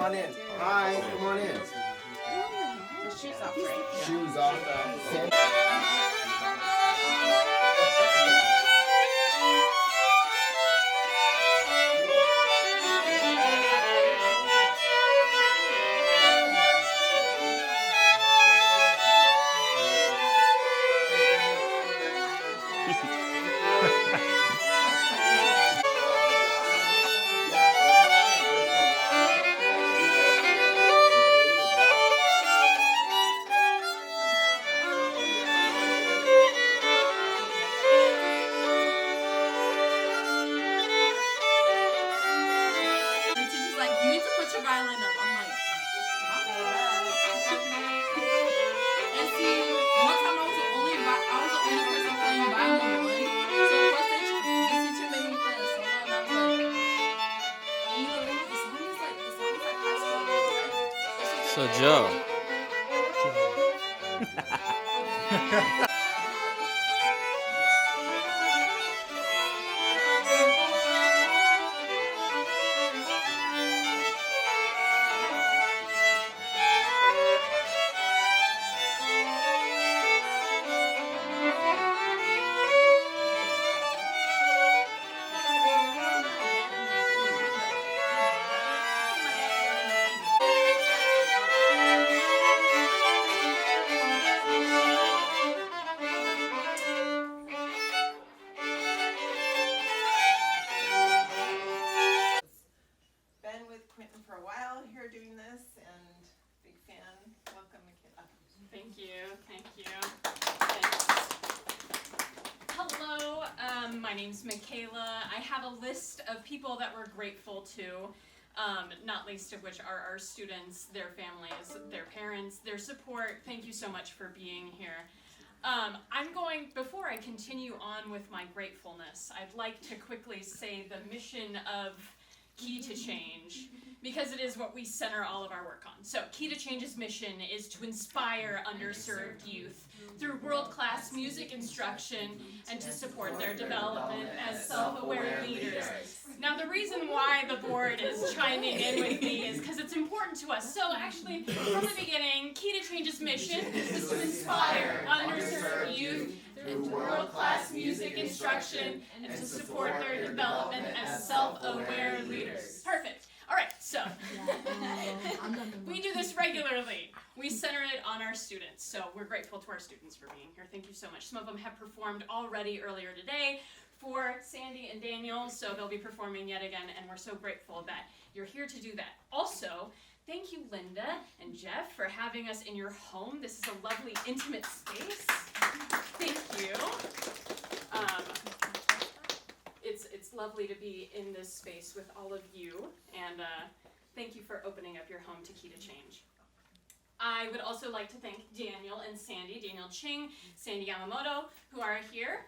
on in. Hi, come on in. The shoes off, right? Shoes off. She's like, you need to put your violin up. I'm like, and see, one time I was the only person playing violin one. So first the teacher made me play a solo, and I was like, you know, the song is like high school music. So Joe. Been with Quinton for a while here doing this, and big fan. Welcome, Michaela. Thank you, thank you. Thanks. Hello, my name's Michaela. I have a list of people that we're grateful to, not least of which are our students, their families, their parents, their support. Thank you so much for being here. Before I continue on with my gratefulness, I'd like to quickly say the mission of Key to Change, because it is what we center all of our work on. So Key to Change's mission is to inspire underserved youth through world-class music instruction and to support their development as self-aware leaders. Now the reason why the board is chiming in with me is because it's important to us. So actually, from the beginning, Key to Change's mission is to inspire underserved youth through world-class music instruction and to support their development as self-aware leaders. Perfect. All right, so we do this regularly. We center it on our students, so we're grateful to our students for being here. Thank you so much. Some of them have performed already earlier today for Sandy and Daniel, so they'll be performing yet again, and we're so grateful that you're here to do that. Also, thank you, Linda and Jeff, for having us in your home. This is a lovely, intimate space. Thank you. It's lovely to be in this space with all of you, and thank you for opening up your home to Key to Change. I would also like to thank Daniel and Sandy, Daniel Ching, Sandy Yamamoto, who are here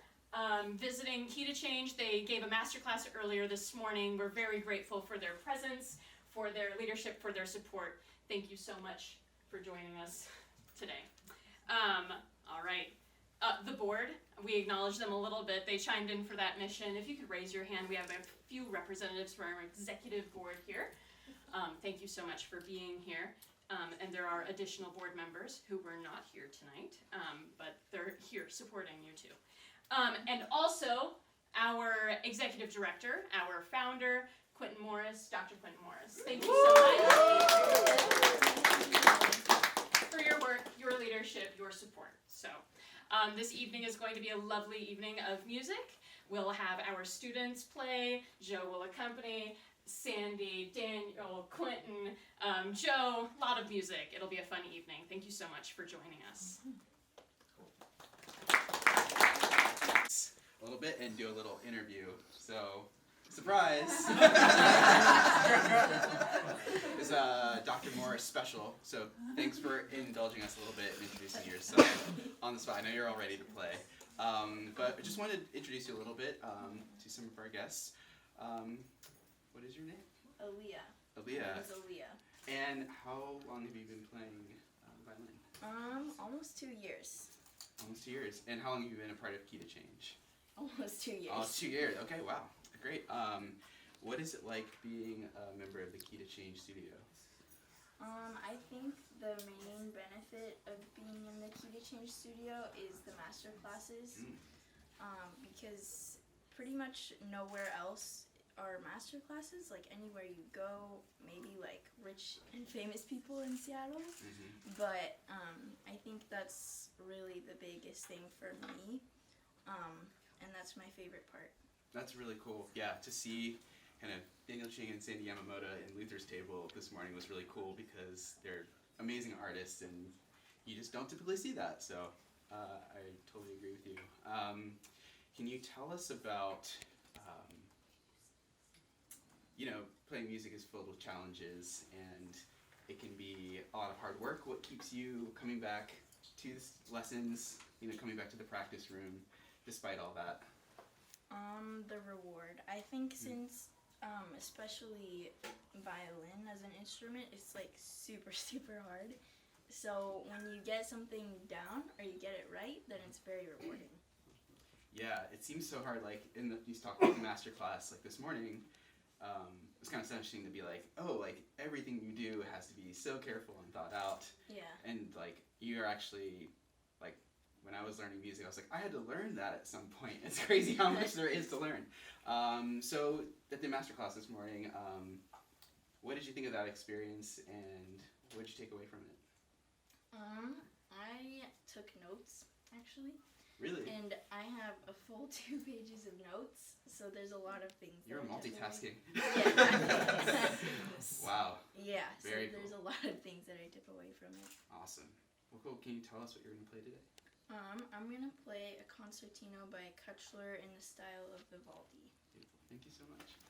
visiting Key to Change. They gave a masterclass earlier this morning. We're very grateful for their presence, for their leadership, for their support. Thank you so much for joining us today. All right. The board, we acknowledged them a little bit. They chimed in for that mission. If you could raise your hand, we have a few representatives from our executive board here. Thank you so much for being here. And there are additional board members who were not here tonight, but they're here supporting you too. And also our executive director, our founder, Quinton Morris, Dr. Quinton Morris. Thank you so much for your work, your leadership, your support. So this evening is going to be a lovely evening of music. We'll have our students play, Joe will accompany, Sandy, Daniel, Quinton, Joe, a lot of music. It'll be a fun evening. Thank you so much for joining us. A little bit and do a little interview. So, surprise! It's Dr. Morris special. So thanks for indulging us a little bit and introducing yourself on the spot. I know you're all ready to play. But I just wanted to introduce you a little bit to some of our guests. What is your name? Aaliyah. Aaliyah. My name is Aaliyah. And how long have you been playing violin? Almost 2 years. Almost 2 years. And how long have you been a part of Key to Change? Almost 2 years. Almost 2 years. Okay, wow. Great. What is it like being a member of the Key to Change studio? I think the main benefit of being in the Key to Change studio is the master classes, because pretty much nowhere else are master classes. Like anywhere you go, maybe like rich and famous people in Seattle, but I think that's really the biggest thing for me, and that's my favorite part. That's really cool. Yeah, to see kind of Daniel Ching and Sandy Yamamoto in Luther's Table this morning was really cool because they're amazing artists and you just don't typically see that. So I totally agree with you. Can you tell us about, playing music is filled with challenges and it can be a lot of hard work. What keeps you coming back to lessons, coming back to the practice room despite all that? The reward. I think since, especially violin as an instrument, it's like super, super hard. So when you get something down or you get it right, then it's very rewarding. Yeah, it seems so hard. Like you talked about the master class, like this morning. It was kind of interesting to be like, oh, like everything you do has to be so careful and thought out. Yeah. And like you're actually like when I was learning music, I was like, I had to learn that at some point. It's crazy how much there is to learn. So at the master class this morning, what did you think of that experience and what did you take away from it? I took notes actually. Really? And I have a full 2 pages of notes, so there's a lot of things. You're that I took multitasking. Yeah. Wow. Yeah, Very so there's cool. a lot of things that I took away from it. Awesome. Well, cool. Can you tell us what you're going to play today? I'm gonna play a concertino by Kuchler in the style of Vivaldi. Beautiful. Thank you so much.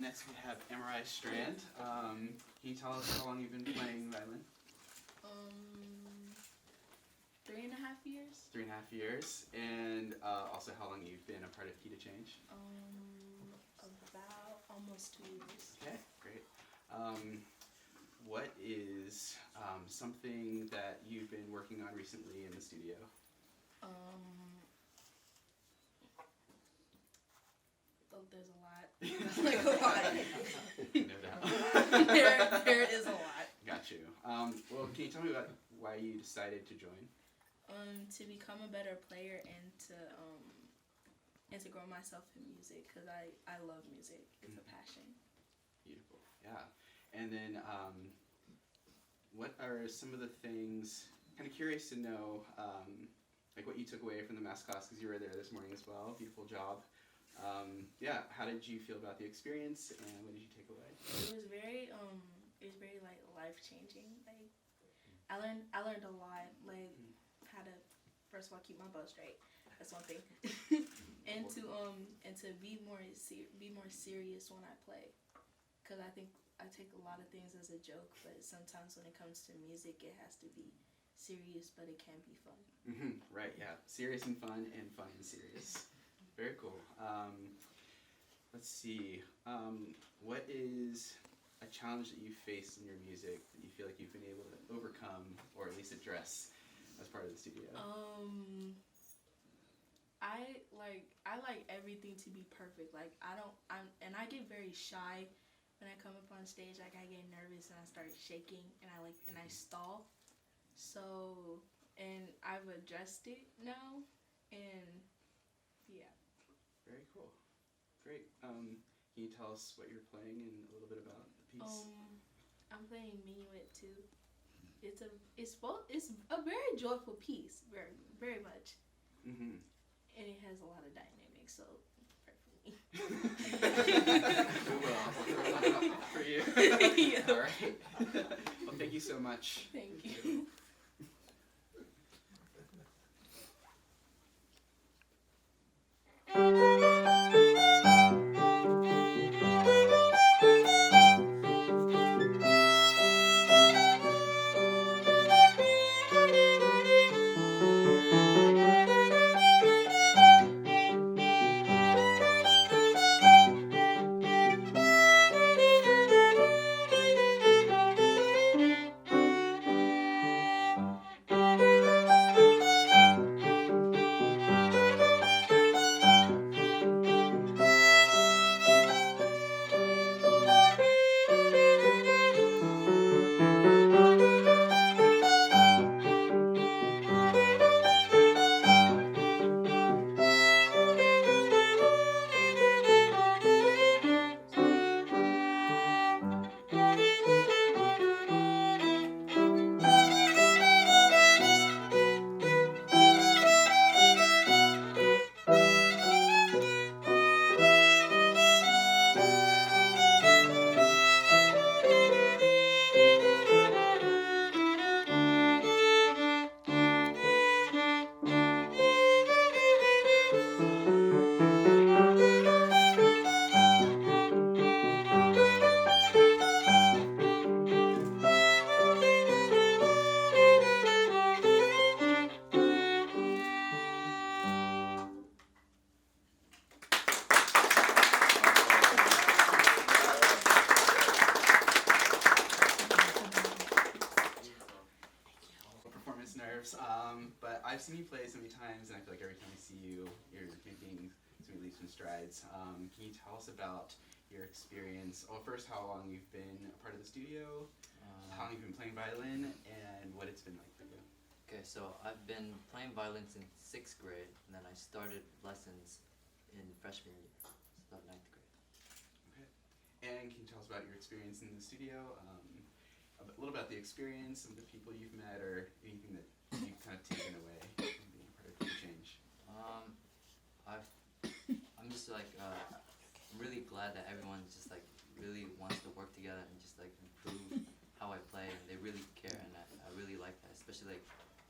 Next we have MRI Strand. Can you tell us how long you've been playing violin? years, and also how long you've been a part of Key to Change. About almost 2 years. Okay, great. What is something that you've been working on recently in the studio? There's a lot. Like a lot. No doubt. there is a lot. Got you. Well, can you tell me about why you decided to join? To become a better player and to grow myself in music, because I love music. It's a passion. Beautiful. Yeah. And then, what are some of the things? Kind of curious to know, like what you took away from the math class, because you were there this morning as well. Beautiful job. Yeah. How did you feel about the experience, and what did you take away? It was very like life changing. Like I learned a lot. Like how to first of all keep my bow straight. That's one thing. and to be more serious when I play, because I think I take a lot of things as a joke, but sometimes when it comes to music, it has to be serious, but it can be fun. Right. Yeah. Serious and fun and serious. Very cool. Let's see. What is a challenge that you faced in your music that you feel like you've been able to overcome or at least address as part of the studio? I like everything to be perfect. Like I get very shy when I come up on stage. Like I get nervous and I start shaking and I stall. So and I've addressed it now, and yeah. Very cool. Great. Can you tell us what you're playing and a little bit about the piece? I'm playing Minuet 2. It's a very joyful piece, very very much. And it has a lot of dynamics, so pray for me. We will. For you. Yeah. All right. Well, thank you so much. Thank you. But I've seen you play so many times, and I feel like every time I see you, you're making so many leaps and strides. Can you tell us about your experience? Well, first, how long you've been a part of the studio, how long you've been playing violin, and what it's been like for you. Okay, so I've been playing violin since 6th grade, and then I started lessons in freshman year, so about 9th grade. Okay. And can you tell us about your experience in the studio? A little about the experience, some of the people you've met, or anything that you've kind of taken away from being part of Key to Change. I'm just like, I'm really glad that everyone just like really wants to work together and just like improve how I play, and they really care, and I really like that, especially like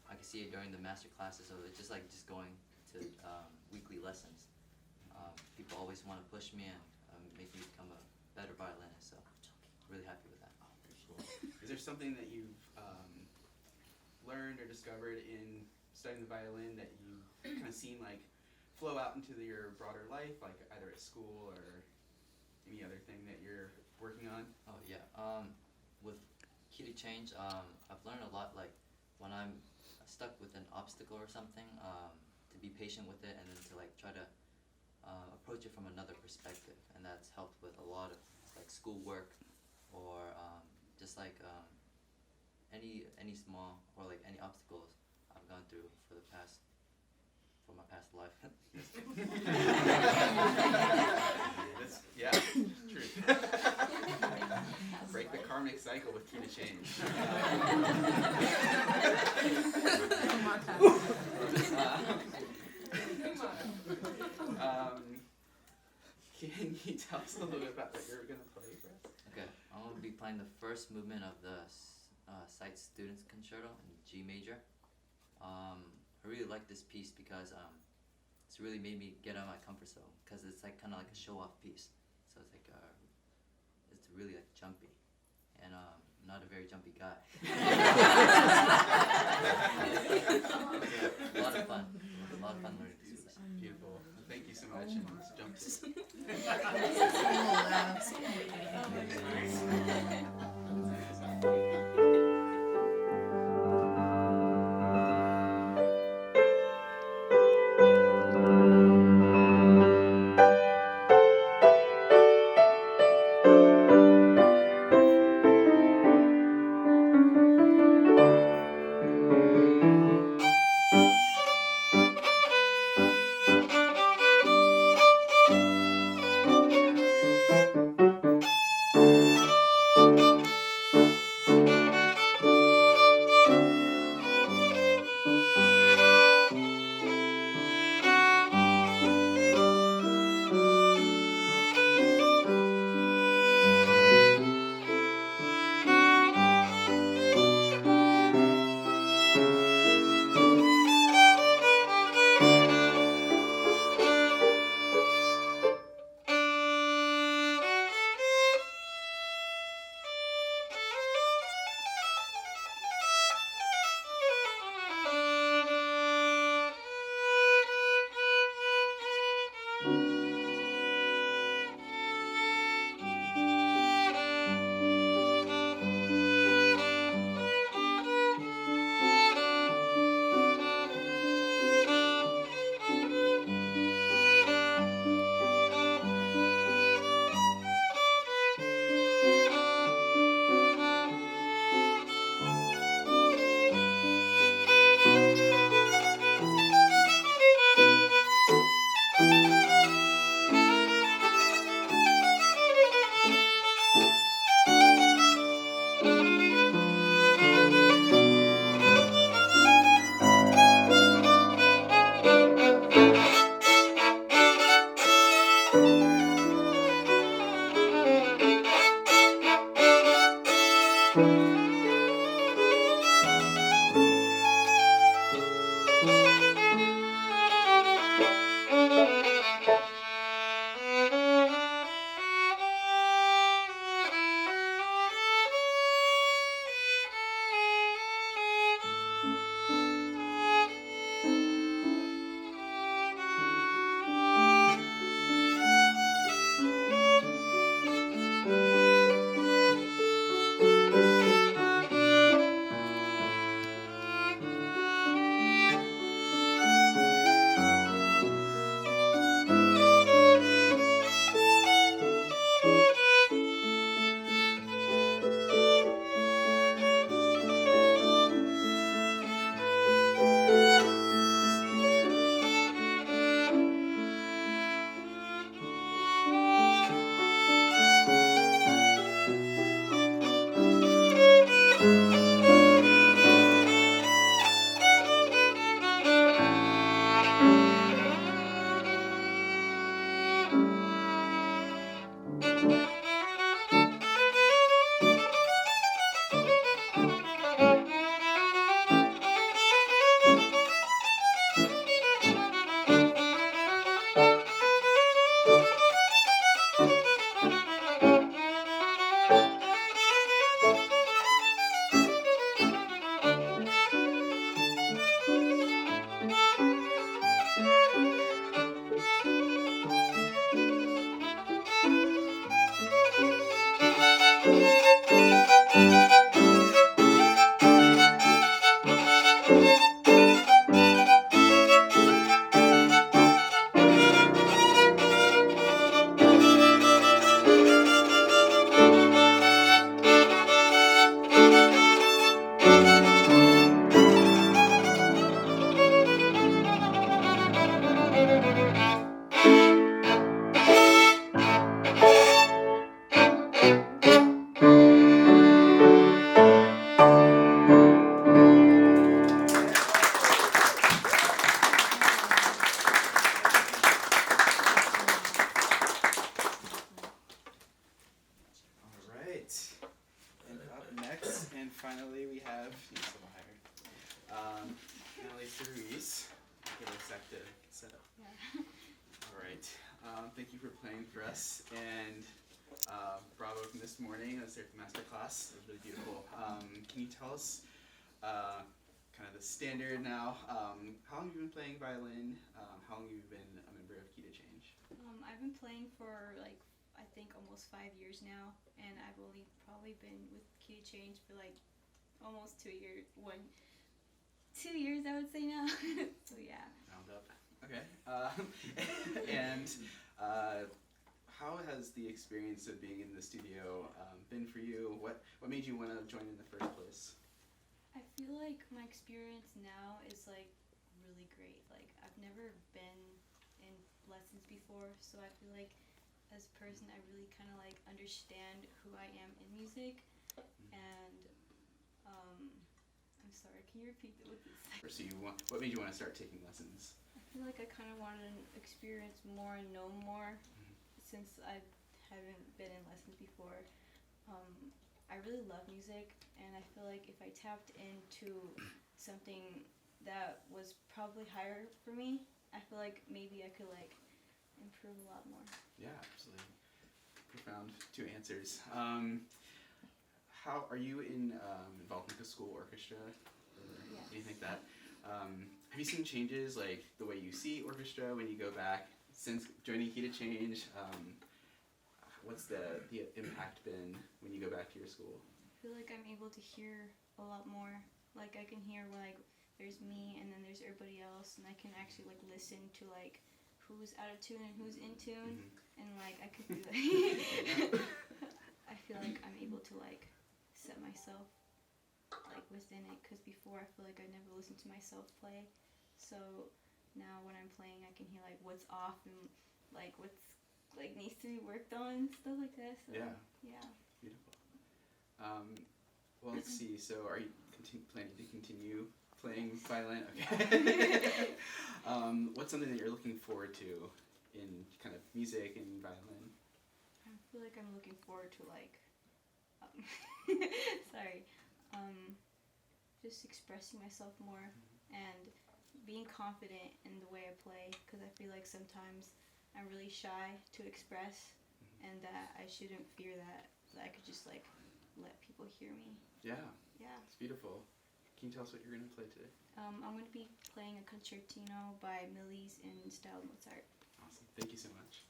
I can see it during the master classes, so it's just like just going to weekly lessons. People always want to push me and make me become a better violinist, so really happy with that. Very cool. Is there something that you've learned or discovered in studying the violin that you kind of seen like flow out into your broader life, like either at school or any other thing that you're working on? Oh yeah. With key to change, I've learned a lot. Like when I'm stuck with an obstacle or something, to be patient with it, and then to like try to approach it from another perspective, and that's helped with a lot of like schoolwork or just like any small or like any obstacles I've gone through for my past life. That's, yeah, true. Break the karmic cycle with key to change. Can you tell us a little bit about what you're going to play for us? Okay, I'm going to be playing the first movement of the Sight Students Concerto in G major. I really like this piece because it's really made me get out of my comfort zone, because it's like kind of like a show-off piece. So it's like it's really like jumpy, and I'm not a very jumpy guy. A lot of fun. A lot of fun learning this piece. Beautiful. Thank you so much. And let's jump to have Annalise Ruiz. Give us a sec to set up. Yeah. All right. Thank you for playing for us, and bravo from this morning. Let's start the master class. It was really beautiful. Can you tell us kind of the standard now? How long have you been playing violin? How long have you been a member of Key to Change? I've been playing for like I think almost 5 years now, and I've only probably been with Key to Change for like almost 2 years. 2 years I would say now. So yeah. Round up. Okay. And how has the experience of being in the studio been for you? What made you want to join in the first place? I feel like my experience now is like really great. Like I've never been in lessons before, so I feel like as a person I really kind of like understand who I am in music. And I'm sorry, can you repeat what this? So what made you want to start taking lessons? I feel like I kind of wanted to experience more and know more, since I haven't been in lessons before. I really love music, and I feel like if I tapped into something that was probably higher for me, I feel like maybe I could like improve a lot more. Yeah, absolutely. Profound two answers. How are you involved with the school orchestra or Yes. anything like that? Have you seen changes, like the way you see orchestra when you go back since joining Key to Change? What's the impact been when you go back to your school? I feel like I'm able to hear a lot more. Like I can hear like there's me and then there's everybody else, and I can actually like listen to like who's out of tune and who's in tune, and like I could do like I feel like I'm able to like set myself like within it, because before I feel like I never listened to myself play. So now when I'm playing, I can hear like what's off and like what's like needs to be worked on, stuff like that. So, Yeah. yeah. Beautiful. Well, let's see. So, are you planning to continue playing violin? Okay. What's something that you're looking forward to in kind of music and violin? I feel like I'm looking forward to like, sorry, just expressing myself more and being confident in the way I play, because I feel like sometimes I'm really shy to express, and that I shouldn't fear that I could just like let people hear me. Yeah. Yeah. It's beautiful. Can you tell us what you're going to play today? I'm going to be playing a concertino by Millis in style Mozart. Awesome. Thank you so much.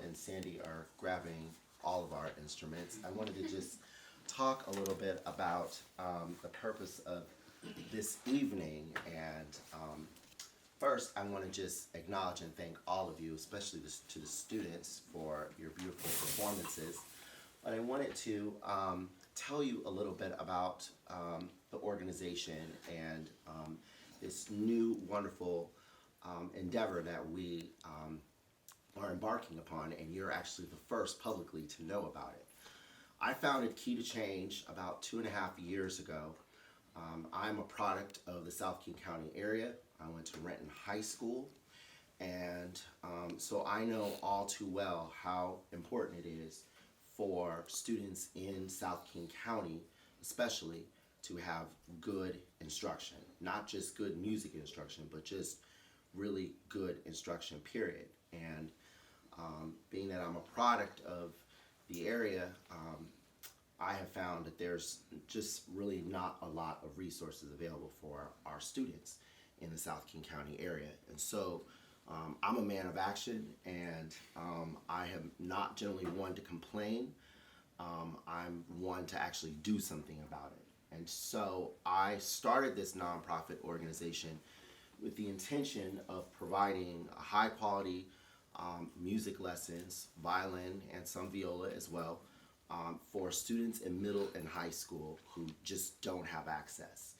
and Sandy are grabbing all of our instruments, I wanted to just talk a little bit about the purpose of this evening. And first, I want to just acknowledge and thank all of you, especially to the students, for your beautiful performances. But I wanted to tell you a little bit about the organization and this new wonderful endeavor that we are embarking upon, and you're actually the first publicly to know about it. I founded Key to Change about 2.5 years ago. I'm a product of the South King County area. I went to Renton High School, and so I know all too well how important it is for students in South King County, especially, to have good instruction. Not just good music instruction, but just really good instruction, period. And being that I'm a product of the area, I have found that there's just really not a lot of resources available for our students in the South King County area. And so I'm a man of action, and I am not generally one to complain. I'm one to actually do something about it. And so I started this nonprofit organization with the intention of providing a high quality music lessons, violin and some viola as well, for students in middle and high school who just don't have access.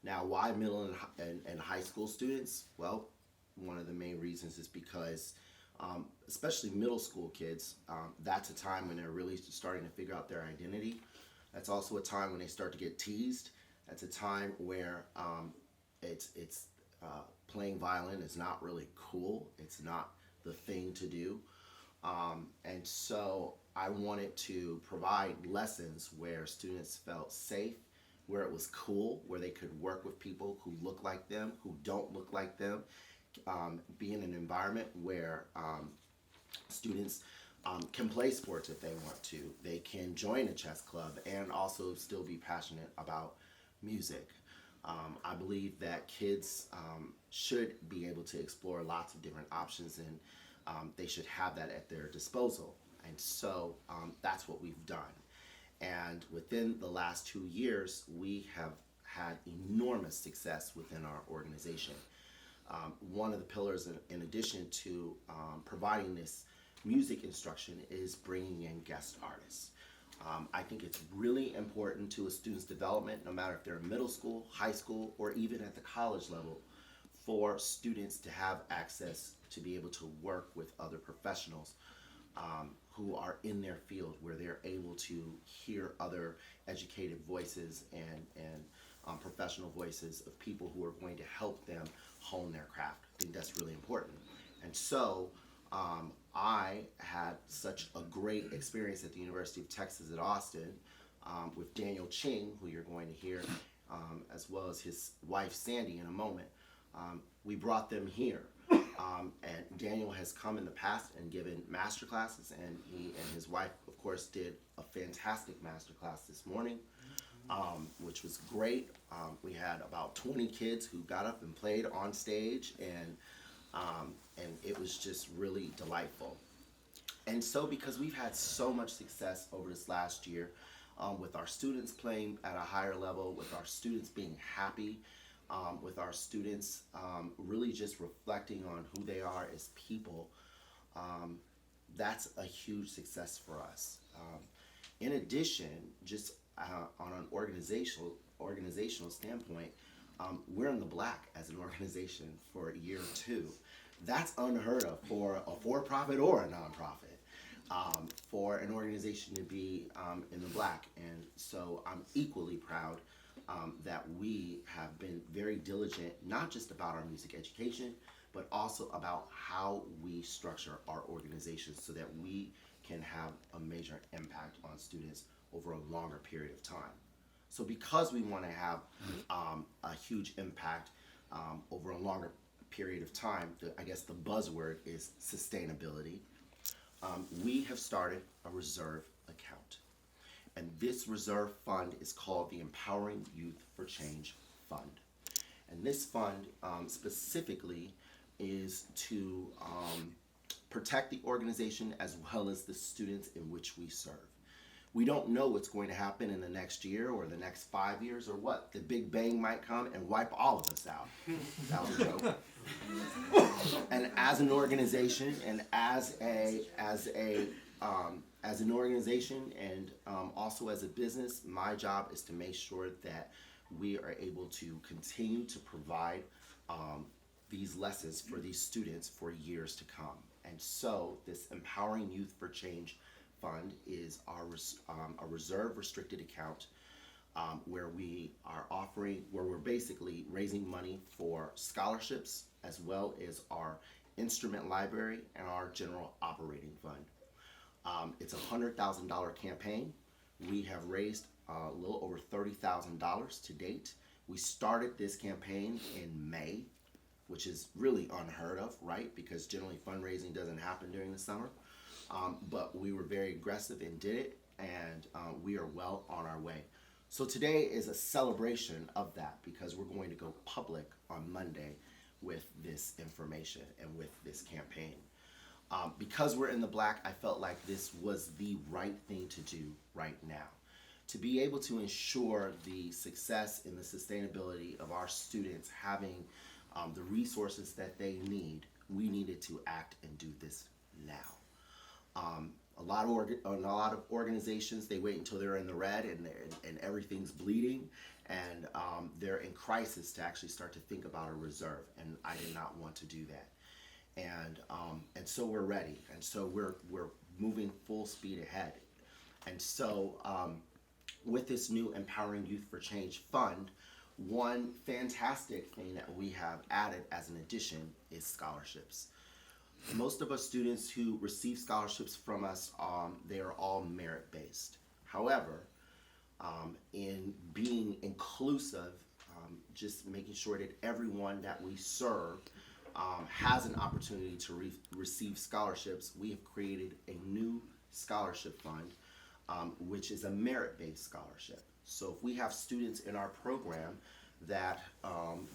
Now, why middle and high school students? Well, one of the main reasons is because especially middle school kids, that's a time when they're really starting to figure out their identity. That's also a time when they start to get teased. That's a time where playing violin is not really cool. It's not the thing to do. And so I wanted to provide lessons where students felt safe, where it was cool, where they could work with people who look like them, who don't look like them, be in an environment where students can play sports if they want to. They can join a chess club and also still be passionate about music. I believe that kids should be able to explore lots of different options, and they should have that at their disposal. And so that's what we've done. And within the last 2 years, we have had enormous success within our organization. One of the pillars, in addition to providing this music instruction, is bringing in guest artists. I think it's really important to a student's development, no matter if they're in middle school, high school, or even at the college level, for students to have access to be able to work with other professionals who are in their field, where they're able to hear other educated voices and professional voices of people who are going to help them hone their craft. I think that's really important. And so I had such a great experience at the University of Texas at Austin with Daniel Ching, who you're going to hear, as well as his wife Sandy in a moment. We brought them here. And Daniel has come in the past and given master classes, and he and his wife, of course, did a fantastic master class this morning, which was great. We had about 20 kids who got up and played on stage, and it was just really delightful. And so, because we've had so much success over this last year, with our students playing at a higher level, with our students being happy, with our students really just reflecting on who they are as people, that's a huge success for us. In addition, just on an organizational standpoint, we're in the black as an organization for year 2. That's unheard of for a for-profit or a nonprofit, for an organization to be in the black. And so I'm equally proud that we have been very diligent, not just about our music education, but also about how we structure our organizations so that we can have a major impact on students over a longer period of time. So because we want to have a huge impact over a longer period of time, I guess the buzzword is sustainability, we have started a reserve account. And this reserve fund is called the Empowering Youth for Change Fund. And this fund specifically is to protect the organization as well as the students in which we serve. We don't know what's going to happen in the next year or the next 5 years or what. The Big Bang might come and wipe all of us out. That was a joke. And as an organization and as an organization and also as a business, my job is to make sure that we are able to continue to provide these lessons for these students for years to come. And so this Empowering Youth for Change Fund is our a reserve restricted account where we're basically raising money for scholarships as well as our instrument library and our general operating fund. It's a $100,000 campaign. We have raised a little over $30,000 to date. We started this campaign in May, which is really unheard of, right? Because generally fundraising doesn't happen during the summer. But we were very aggressive and did it, and we are well on our way. So today is a celebration of that because we're going to go public on Monday with this information and with this campaign. Because we're in the Black, I felt like this was the right thing to do right now. To be able to ensure the success and the sustainability of our students having the resources that they need, we needed to act and do this now. A lot of organizations, they wait until they're in the red and everything's bleeding and they're in crisis to actually start to think about a reserve, and I did not want to do that. And so we're ready, and so we're moving full speed ahead. And so with this new Empowering Youth for Change Fund, one fantastic thing that we have added as an addition is scholarships. Most of us students who receive scholarships from us, they are all merit-based. However, in being inclusive, just making sure that everyone that we serve has an opportunity to receive scholarships, we have created a new scholarship fund, which is a merit-based scholarship. So if we have students in our program that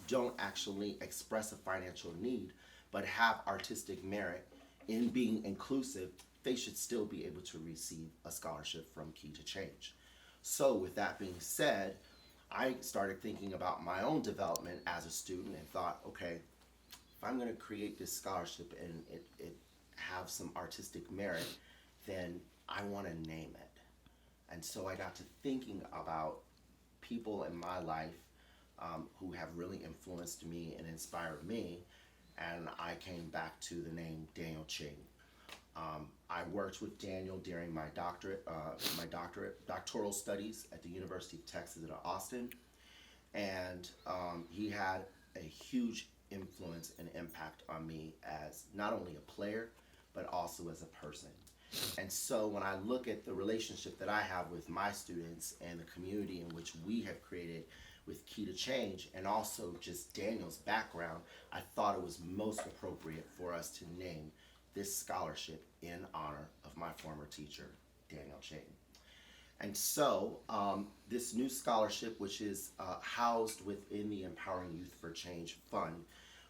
don't actually express a financial need, but have artistic merit in being inclusive, they should still be able to receive a scholarship from Key to Change. So with that being said, I started thinking about my own development as a student and thought, okay, if I'm going to create this scholarship and it have some artistic merit, then I want to name it. And so I got to thinking about people in my life who have really influenced me and inspired me, and I came back to the name Daniel Ching. I worked with Daniel during my doctoral studies at the University of Texas at Austin, and he had a huge influence and impact on me as not only a player, but also as a person. And so when I look at the relationship that I have with my students and the community in which we have created with Key to Change, and also just Daniel's background, I thought it was most appropriate for us to name this scholarship in honor of my former teacher, Daniel Ching. And so this new scholarship, which is housed within the Empowering Youth for Change Fund,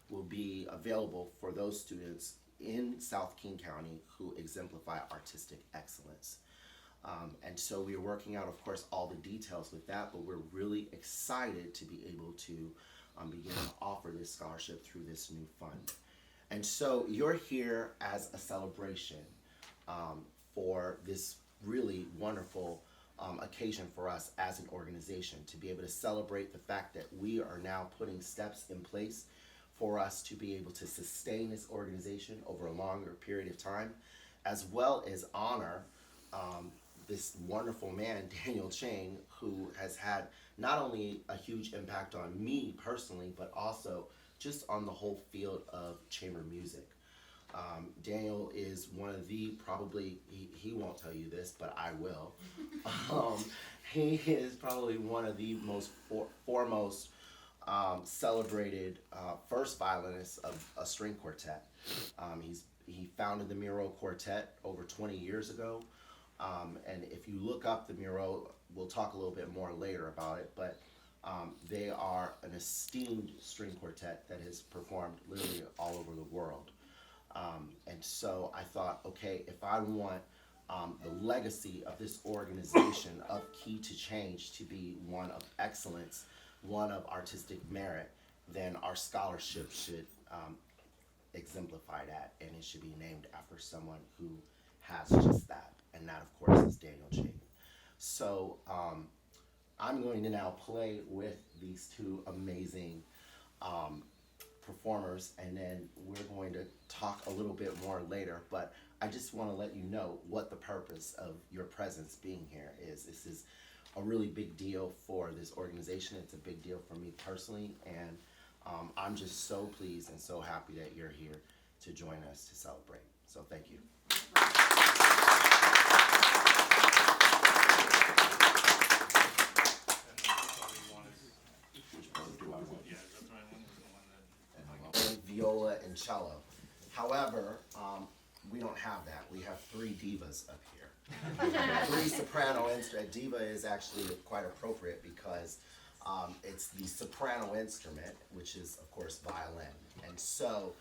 will be available for those students in South King County who exemplify artistic excellence. And so we are working out, of course, all the details with that, but we're really excited to be able to begin to offer this scholarship through this new fund. And so you're here as a celebration for this really wonderful occasion for us as an organization, to be able to celebrate the fact that we are now putting steps in place for us to be able to sustain this organization over a longer period of time, as well as honor this wonderful man, Daniel Ching, who has had not only a huge impact on me personally, but also just on the whole field of chamber music. Daniel is one of the, probably, he won't tell you this, but I will. He is probably one of the most foremost celebrated first violinists of a string quartet. He founded the Miro Quartet over 20 years ago. And if you look up the Miro, we'll talk a little bit more later about it, but they are an esteemed string quartet that has performed literally all over the world. And so I thought, okay, if I want the legacy of this organization of Key to Change to be one of excellence, one of artistic merit, then our scholarship should exemplify that, and it should be named after someone who has just that, and that, of course, is Daniel Ching. So I'm going to now play with these two amazing performers, and then we're going to talk a little bit more later, but I just want to let you know what the purpose of your presence being here is. This is a really big deal for this organization. It's a big deal for me personally, and I'm just so pleased and so happy that you're here to join us to celebrate. So thank you. Viola and cello. However, we don't have that. We have three divas up here. Three soprano instruments. Diva is actually quite appropriate because it's the soprano instrument, which is, of course, violin. And so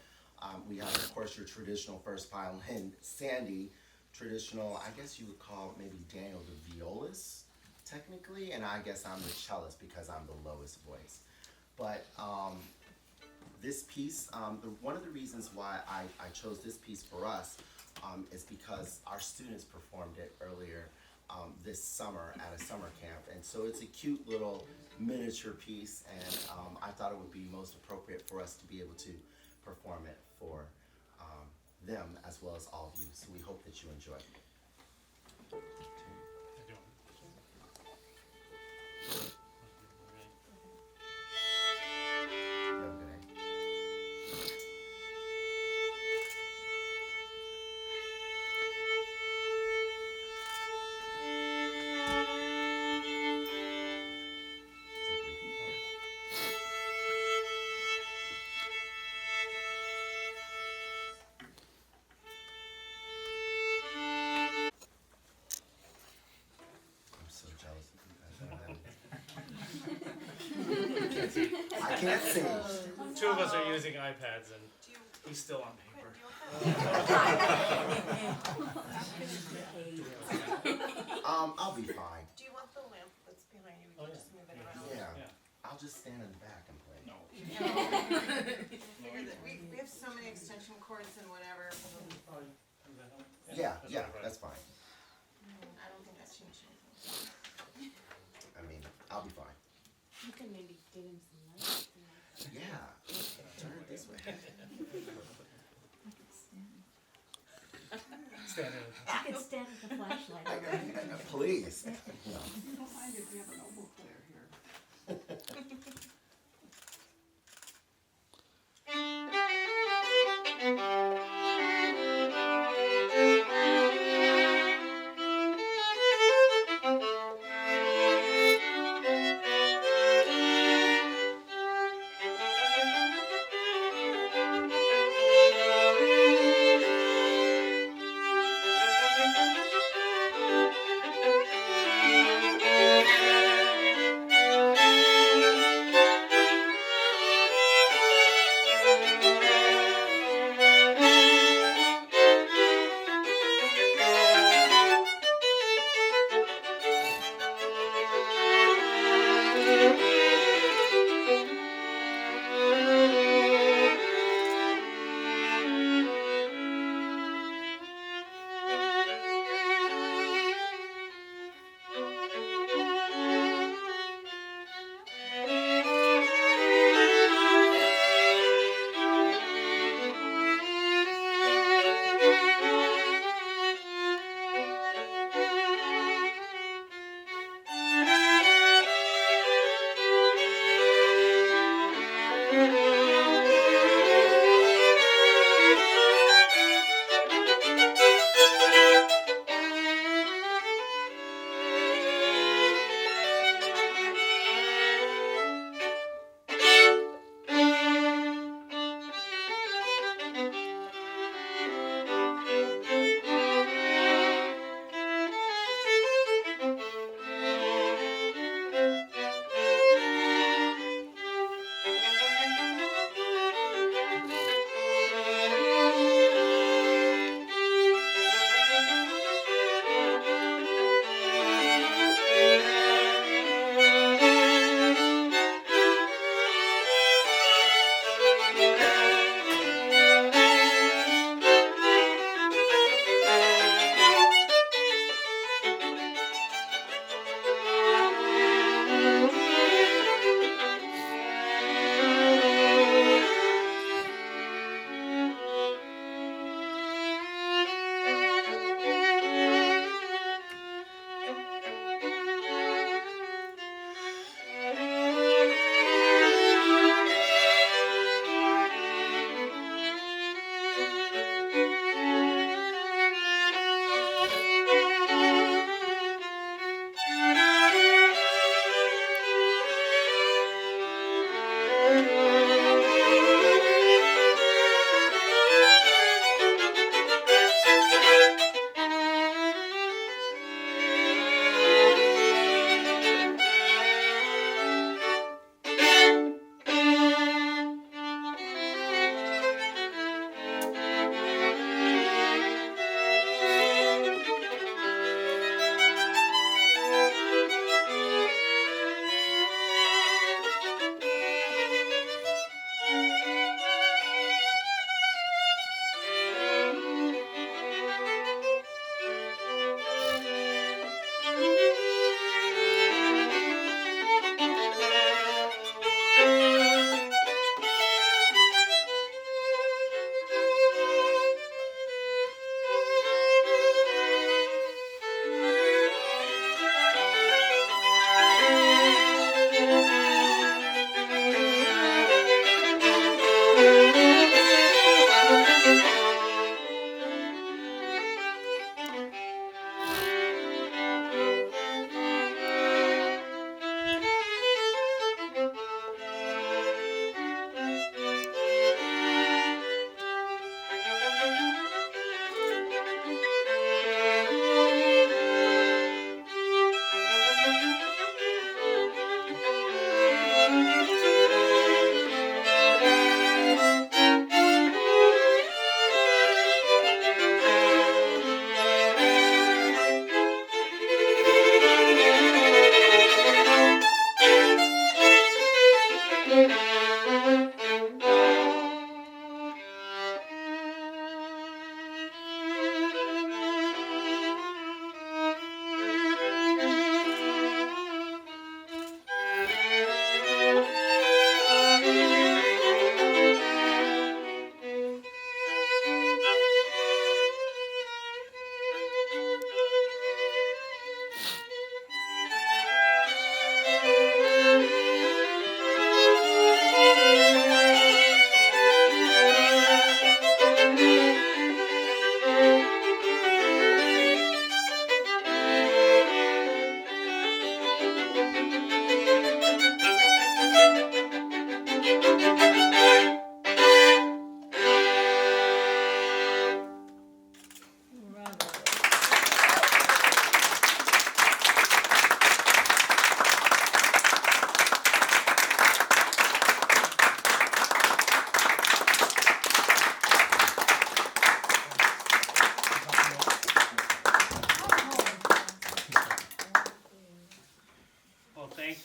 we have, of course, your traditional first violin, Sandy, traditional, I guess you would call maybe Daniel the violist, technically, and I guess I'm the cellist because I'm the lowest voice. But this piece, one of the reasons why I chose this piece for us is because our students performed it earlier this summer at a summer camp. And so it's a cute little miniature piece, and I thought it would be most appropriate for us to be able to perform it for them as well as all of you. So we hope that you enjoy it. I can't sing. Two of us are using iPads and he's still on paper. I'll be fine. Do you want the lamp that's behind you? We can just move it around. Yeah. I'll just stand in the back and play. No. Figure that we have so many extension cords and whatever. Yeah, that's fine. I don't think that changed anything. I mean, I'll be fine. You can maybe get him some light. Yeah, turn it this way. Stand in. You can stand with the flashlight. Please. No. Don't mind if we have an oboe player here.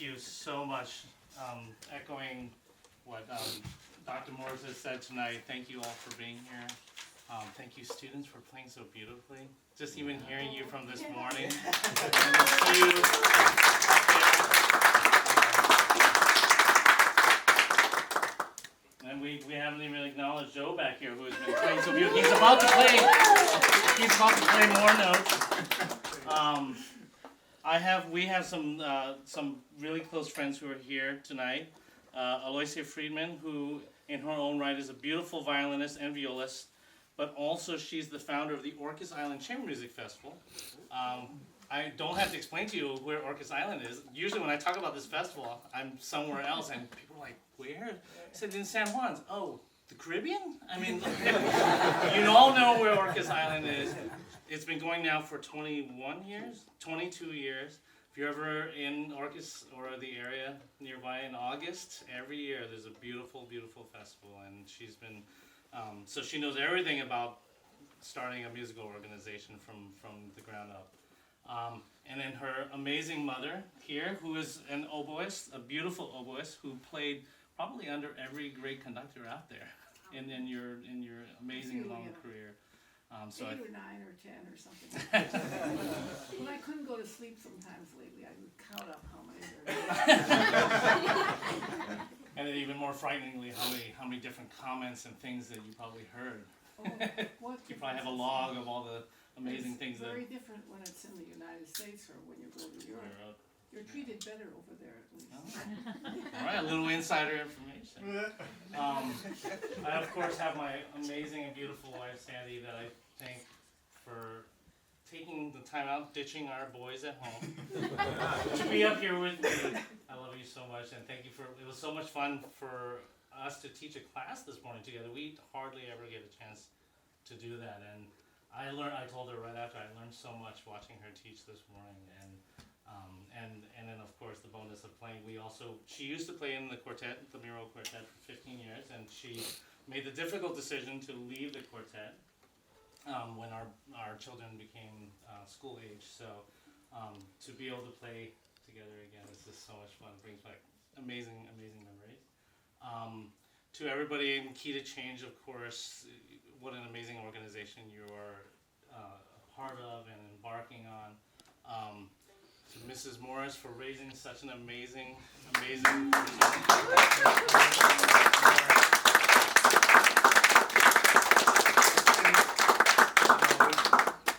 you so much. Echoing what Dr. Morris has said tonight, thank you all for being here. Thank you, students, for playing so beautifully. Just even hearing you from this morning. And you and we haven't even acknowledged Joe back here, who has been playing so beautifully. He's about to play more notes. We have some really close friends who are here tonight. Aloysia Friedman, who in her own right is a beautiful violinist and violist, but also she's the founder of the Orcas Island Chamber Music Festival. I don't have to explain to you where Orcas Island is. Usually when I talk about this festival, I'm somewhere else, and people are like, where? I said, in San Juan. Oh, the Caribbean? I mean, you all know where Orcas Island is. It's been going now for 21 years, 22 years. If you're ever in Orcas or the area nearby in August, every year there's a beautiful, beautiful festival, and she's been, so she knows everything about starting a musical organization from the ground up. And then her amazing mother here, who is an oboist, a beautiful oboist, who played probably under every great conductor out there in your amazing long career. 8 or 9 or 10 or something. When I couldn't go to sleep sometimes lately, I would count up how many there were. And then even more frighteningly, how many different comments and things that you probably heard. Oh, what You probably have a log of all the amazing things It's that. very different when it's in the United States or when you go to Europe. You're treated better over there at least. All right, a little insider information. I of course have my amazing and beautiful wife Sandy that I thank for taking the time out, ditching our boys at home to be up here with me. I love you so much, and thank you it was so much fun for us to teach a class this morning together. We hardly ever get a chance to do that, and I told her right after, I learned so much watching her teach this morning, and then of course the bonus of playing. She used to play in the quartet, the Miro Quartet, for 15 years, and she made the difficult decision to leave the quartet when our children became school age. So to be able to play together again is just so much fun. It brings back amazing memories. To everybody in Key to Change, of course, what an amazing organization you are a part of and embarking on. To Mrs. Morris for raising such an amazing person.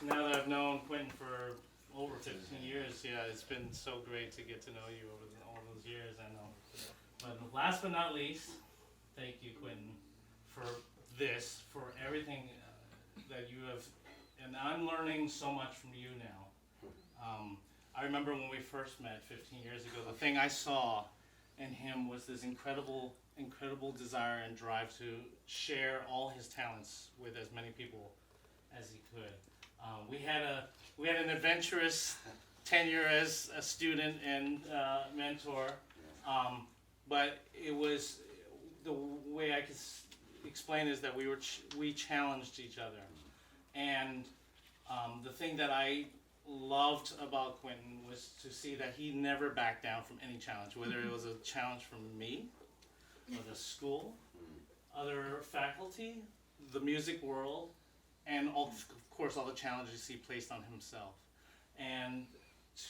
Now that I've known Quinton for over 15 years, yeah, it's been so great to get to know you over all those years, I know. But last but not least, thank you, Quinton, for everything that you have, and I'm learning so much from you now. I remember when we first met 15 years ago, the thing I saw in him was this incredible desire and drive to share all his talents with as many people as he could. We had an adventurous tenure as a student and mentor, but it was, the way I could explain is that we challenged each other, and the thing that I loved about Quinton was to see that he never backed down from any challenge, whether it was a challenge from me, or the school, other faculty, the music world, and of course all the challenges he placed on himself. And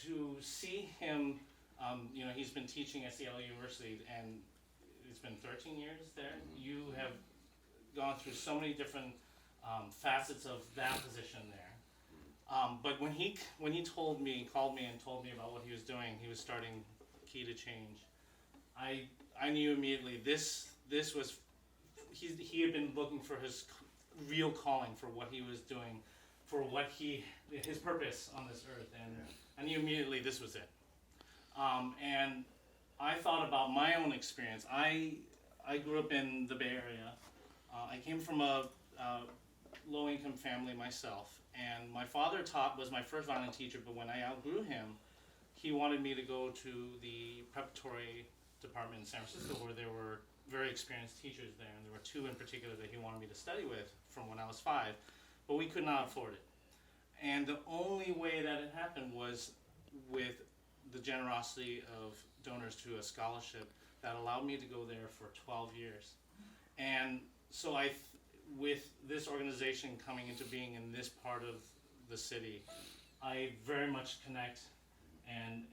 to see him, he's been teaching at Seattle University, and it's been 13 years there. You have gone through so many different facets of that position there. But when he called me and told me about what he was doing, he was starting Key to Change. I knew immediately this was, he had been looking for his real calling for what he was doing, for his purpose on this earth, and I knew immediately this was it. And I thought about my own experience. I grew up in the Bay Area. I came from a low-income family myself. And my father was my first violin teacher, but when I outgrew him, he wanted me to go to the preparatory department in San Francisco, where there were very experienced teachers there, and there were 2 in particular that he wanted me to study with from when I was 5, but we could not afford it. And the only way that it happened was with the generosity of donors to a scholarship that allowed me to go there for 12 years. And so with this organization coming into being in this part of the city, I very much connect and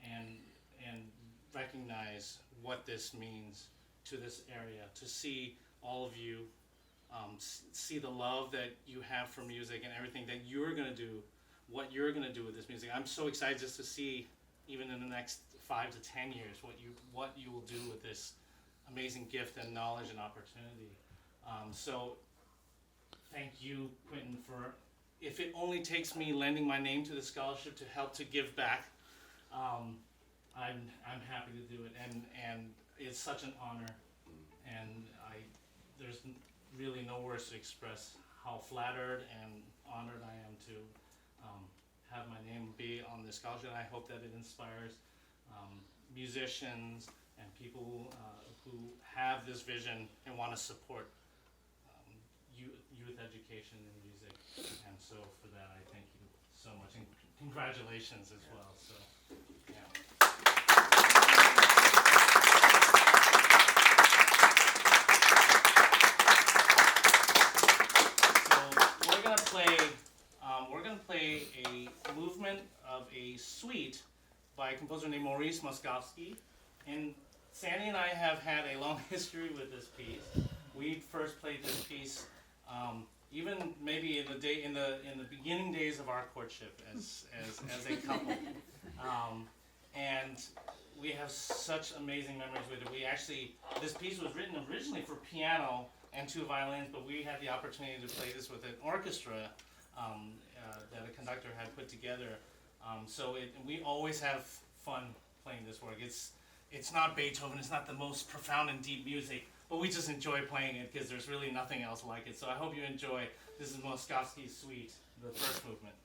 recognize what this means to this area, to see all of you, see the love that you have for music and everything that you're going to do, what you're going to do with this music. I'm so excited just to see, even in the next 5 to 10 years, what you will do with this amazing gift and knowledge and opportunity. So thank you, Quinton, for, if it only takes me lending my name to the scholarship to help to give back, I'm happy to do it, and it's such an honor, and there's really no words to express how flattered and honored I am to have my name be on this scholarship. And I hope that it inspires musicians and people who have this vision and want to support youth education in music. And so for that, I thank you so much, and congratulations as well. So, yeah. So we're gonna play a movement of a suite by a composer named Maurice Moskowski. And Sandy and I have had a long history with this piece. We first played this piece even maybe in the beginning days of our courtship as a couple, and we have such amazing memories with it. This piece was written originally for piano and 2 violins, but we had the opportunity to play this with an orchestra that a conductor had put together. So we always have fun playing this work. It's not Beethoven, it's not the most profound and deep music, but we just enjoy playing it because there's really nothing else like it. So I hope you enjoy. This is Moskowski's Suite, the first movement.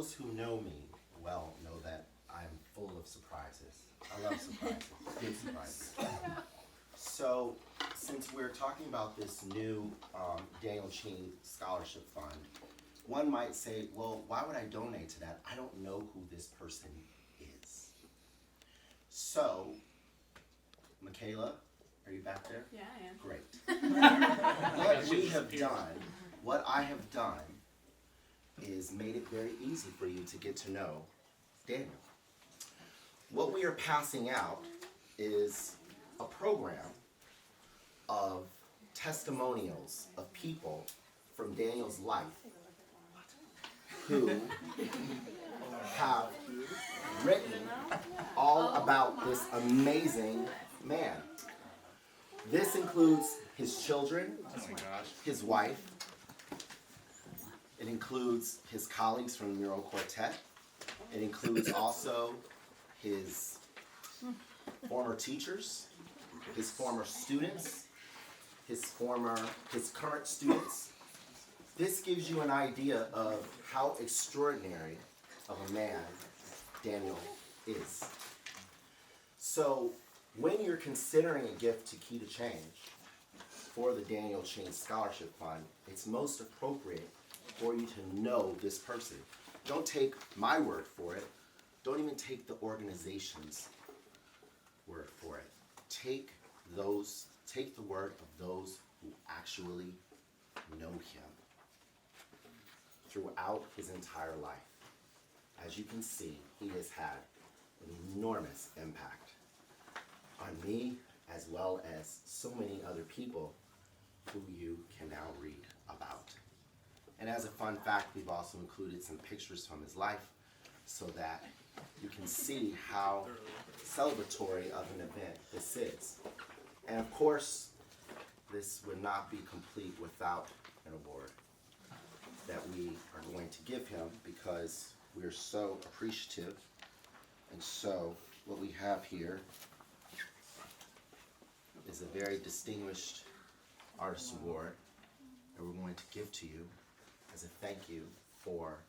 those who know me well know that I'm full of surprises. I love surprises, good surprises. So, since we're talking about this new Daniel Ching Scholarship Fund, one might say, well, why would I donate to that? I don't know who this person is. So, Michaela, are you back there? Yeah, I am. Great. What I have done is made it very easy for you to get to know Daniel. What we are passing out is a program of testimonials of people from Daniel's life who have written all about this amazing man. This includes his children, his wife. It includes his colleagues from the Mural Quartet. It includes also his former teachers, his former students, his current students. This gives you an idea of how extraordinary of a man Daniel is. So when you're considering a gift to Key to Change for the Daniel Ching Scholarship Fund, it's most appropriate for you to know this person. Don't take my word for it. Don't even take the organization's word for it. Take the word of those who actually know him throughout his entire life. As you can see, he has had an enormous impact on me as well as so many other people who you can now read about. And as a fun fact, we've also included some pictures from his life so that you can see how celebratory of an event this is. And of course, this would not be complete without an award that we are going to give him because we're so appreciative. And so what we have here is a very distinguished artist award that we're going to give to you as a thank you for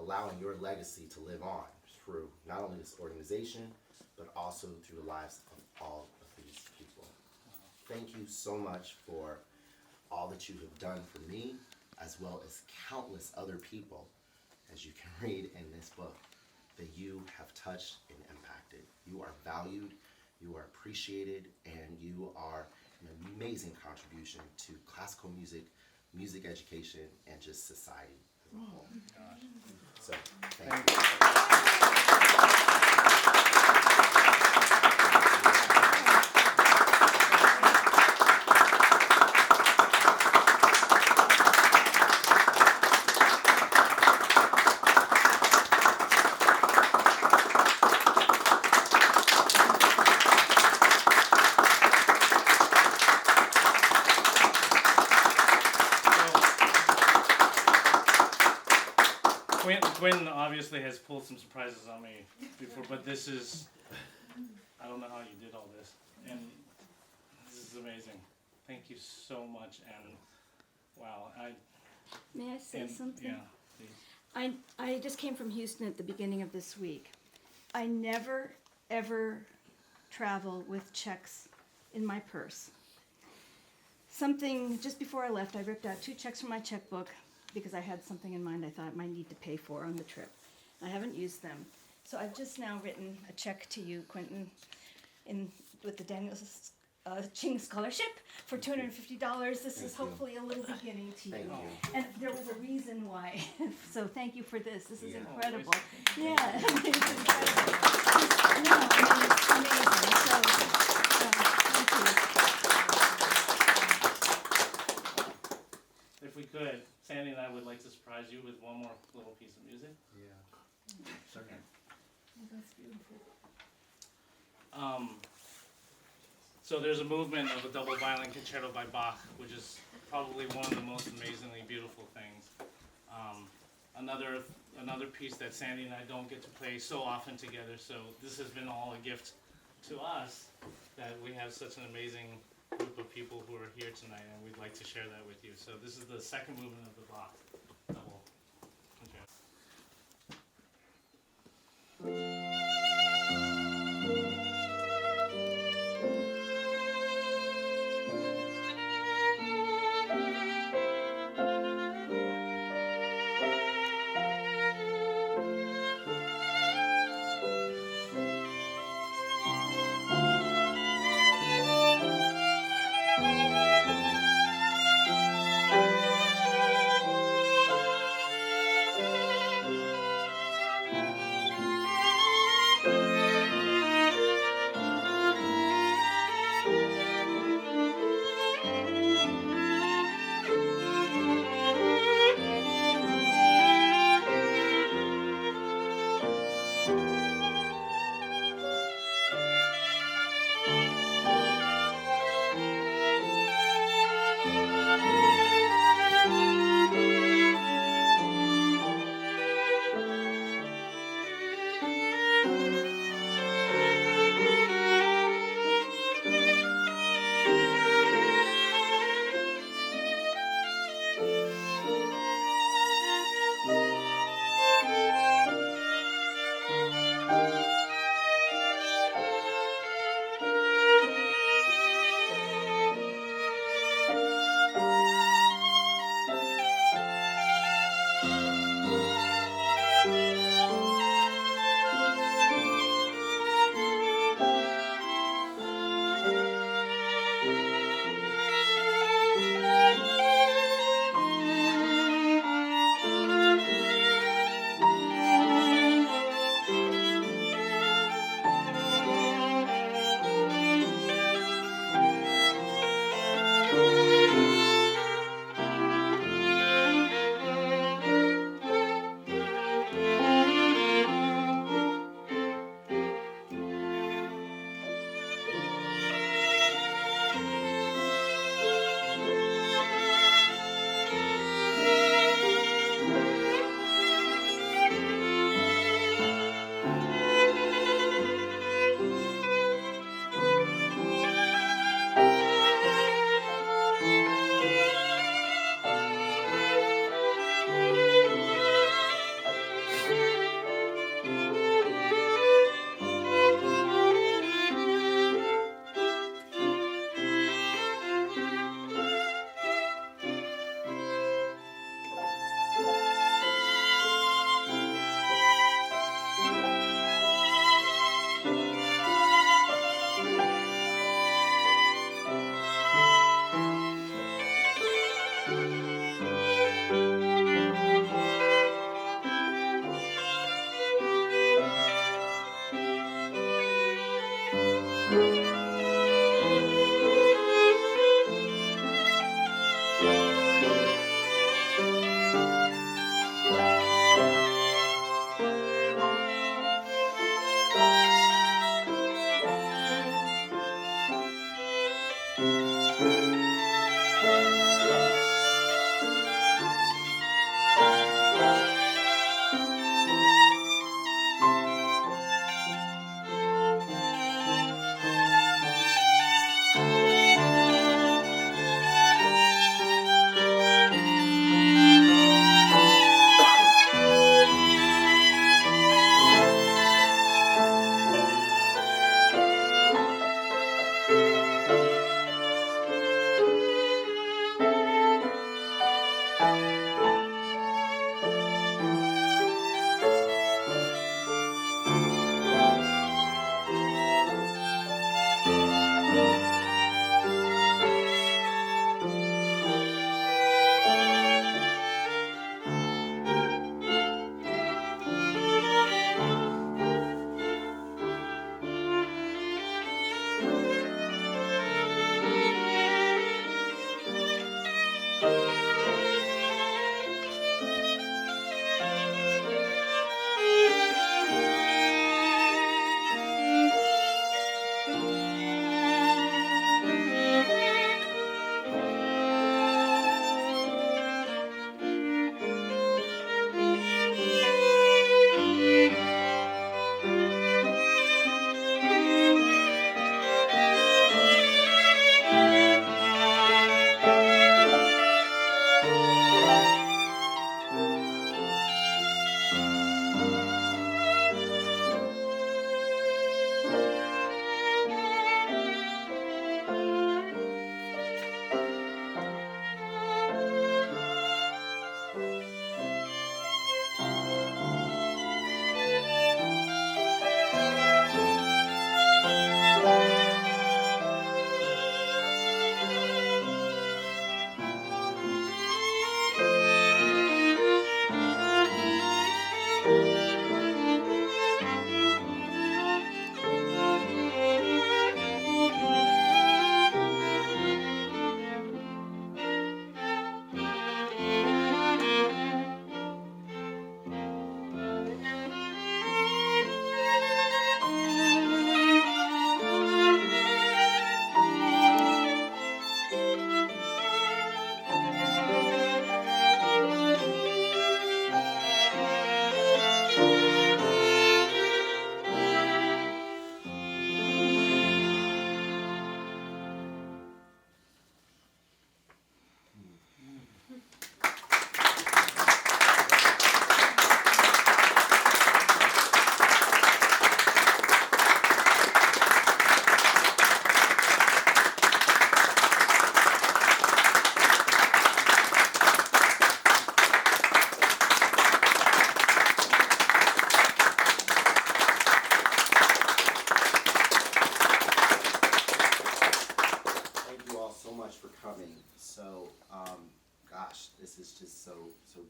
allowing your legacy to live on through not only this organization, but also through the lives of all of these people. Thank you so much for all that you have done for me, as well as countless other people, as you can read in this book, that you have touched and impacted. You are valued, you are appreciated, and you are an amazing contribution to classical music, music education, and just society as a whole. So, thank you. Quinton obviously has pulled some surprises on me before, but this is, I don't know how you did all this, and this is amazing. Thank you so much, and wow, May I say something? Yeah, please. I just came from Houston at the beginning of this week. I never, ever travel with checks in my purse. Just before I left, I ripped out 2 checks from my checkbook because I had something in mind I thought I might need to pay for on the trip. I haven't used them. So I've just now written a check to you, Quinton, with the Daniel Ching Scholarship for $250. This is hopefully a little beginning to you. Thank you. And there was a reason why. So thank you for this. This is Yeah. incredible. Yeah, it's incredible. No, I mean, it's amazing. So, thank you. If we could, Sandy and I would like to surprise you with one more little piece of music. Yeah. Certainly. Oh, that's beautiful. So there's a movement of a double violin concerto by Bach, which is probably one of the most amazingly beautiful things. Another piece that Sandy and I don't get to play so often together, so this has been all a gift to us that we have such an amazing group of people who are here tonight, and we'd like to share that with you. So this is the second movement of the Bach double concerto.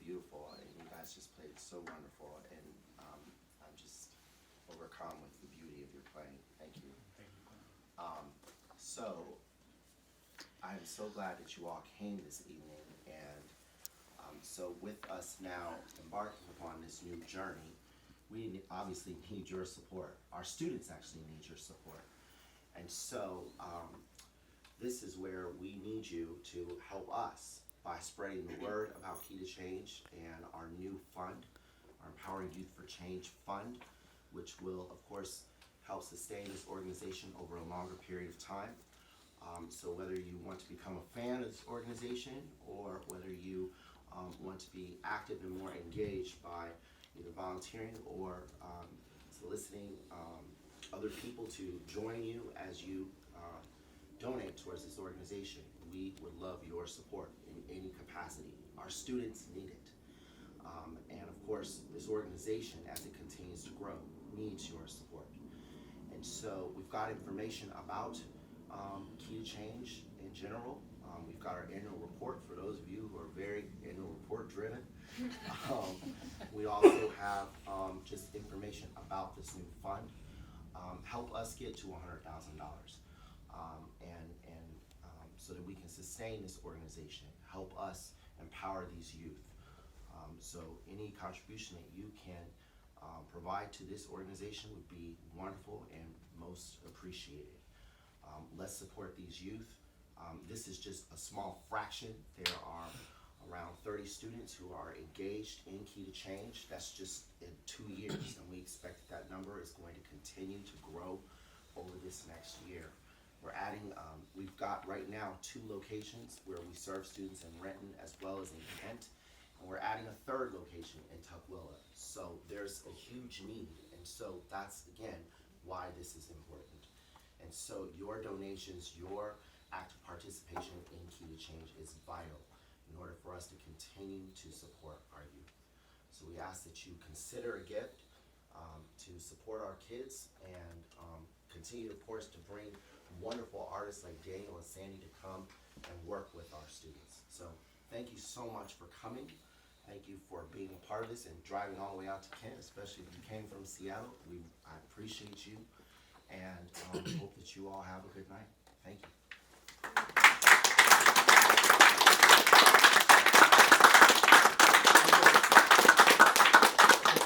beautiful, and you guys just played so wonderful, and I'm just overcome with the beauty of your playing. Thank you. So, I'm so glad that you all came this evening, and so with us now embarking upon this new journey, we obviously need your support. Our students actually need your support. And so this is where we need you to help us by spreading the word about Key to Change and our new fund, our Empowering Youth for Change Fund, which will, of course, help sustain this organization over a longer period of time. So whether you want to become a fan of this organization or whether you want to be active and more engaged by either volunteering or soliciting other people to join you as you donate towards this organization, we would love your support in any capacity. Our students need it. And of course, this organization, as it continues to grow, needs your support. And so we've got information about Key to Change in general. We've got our annual report for those of you who are very annual report driven. We also have just information about this new fund. Help us get to $100,000 so that we can sustain this organization. Help us empower these youth. So any contribution that you can provide to this organization would be wonderful and most appreciated. Let's support these youth. This is just a small fraction. There are around 30 students who are engaged in Key to Change. That's just in 2 years, and we expect that number is going to continue to grow over this next year. We're adding, we've got right now 2 locations where we serve students in Renton as well as in Kent, and we're adding a 3rd location in Tukwila. So there's a huge need, and so that's, again, why this is important. And so your donations, your active participation in Key to Change is vital in order for us to continue to support our youth. So we ask that you consider a gift to support our kids and continue, of course, to bring wonderful artists like Daniel and Sandy to come and work with our students. So thank you so much for coming. Thank you for being a part of this and driving all the way out to Kent, especially if you came from Seattle. I appreciate you, and hope that you all have a good night. Thank you.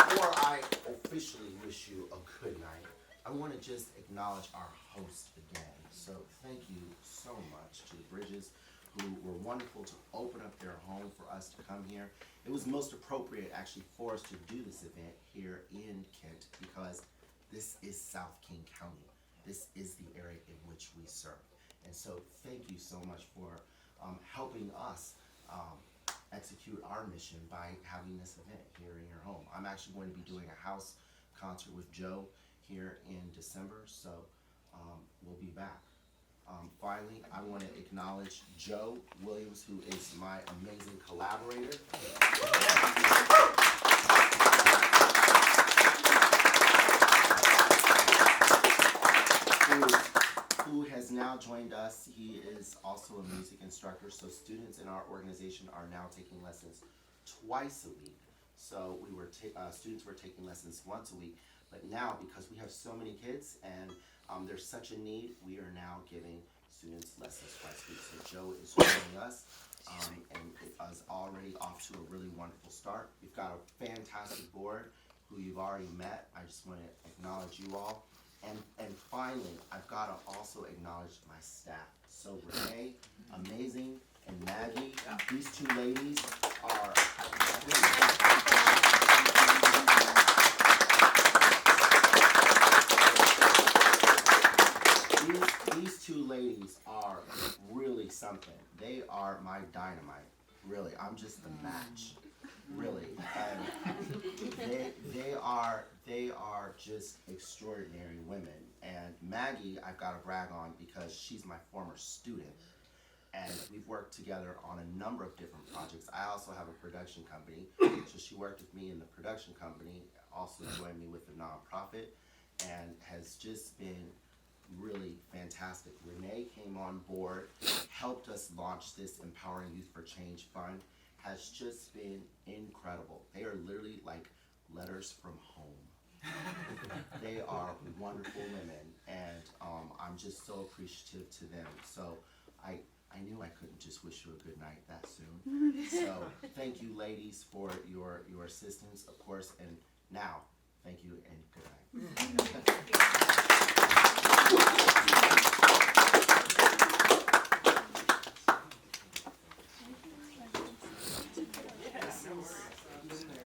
Before I officially wish you a good night, I want to just acknowledge our host again. So thank you so much to the Bridges, who were wonderful to open up their home for us to come here. It was most appropriate actually for us to do this event here in Kent because this is South King County. This is the area in which we serve. And so thank you so much for helping us execute our mission by having this event here in your home. I'm actually going to be doing a house concert with Joe here in December, so we'll be back. Finally, I want to acknowledge Joe Williams, who is my amazing collaborator. Who has now joined us. He is also a music instructor, so students in our organization are now taking lessons twice a week. So students were taking lessons once a week, but now because we have so many kids and there's such a need, we are now giving students lessons twice a week. So Joe is joining us, and it is already off to a really wonderful start. We've got a fantastic board who you've already met. I just want to acknowledge you all. And finally, I've got to also acknowledge my staff. So Renee, amazing, and Maggie, these 2 ladies are these 2 ladies are really something. They are my dynamite. Really, I'm just the match. Really, and they are just extraordinary women. And Maggie, I've got to brag on because she's my former student, and we've worked together on a number of different projects. I also have a production company, so she worked with me in the production company, also joined me with the nonprofit, and has just been really fantastic. Renee came on board, helped us launch this Empowering Youth for Change Fund, has just been incredible. They are literally like letters from home. They are wonderful women, and I'm just so appreciative to them. So I knew I couldn't just wish you a good night that soon. So thank you, ladies, for your assistance, of course, and now, thank you and good night.